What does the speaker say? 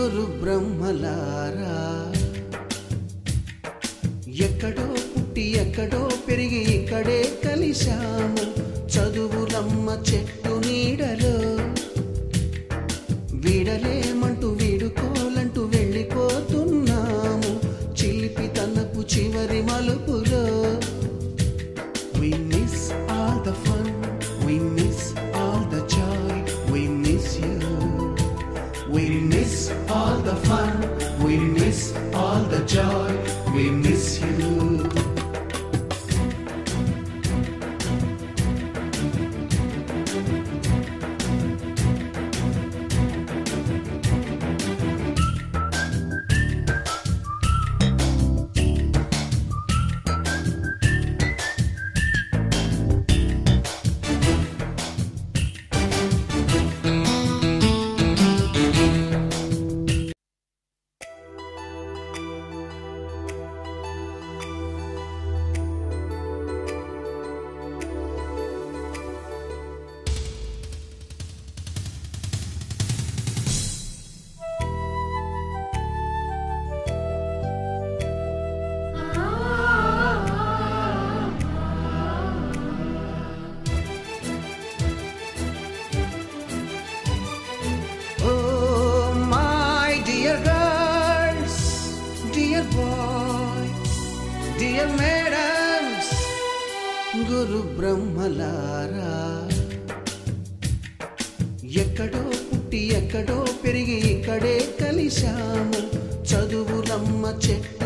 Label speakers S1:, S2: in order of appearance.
S1: గురు బ్రహ్మలారా ఎక్కడో పుట్టి ఎక్కడో పెరిగి ఇక్కడే కలిశాము చదువులమ్మ చెట్టు నీడలో వీడలేమంటూ వీడుకోలంటూ వెళ్ళిపోతున్నాము చిలిపి తనపు చివరి మలుపులో We miss all the fun, we miss all the joy, we miss you. We miss all the fun, we miss all the joy, we miss you. Dear madams, గురు బ్రహ్మలారా ఎక్కడో పుట్టి ఎక్కడో పెరిగి ఇక్కడే కలిశాము చదువులమ్మ చెట్టు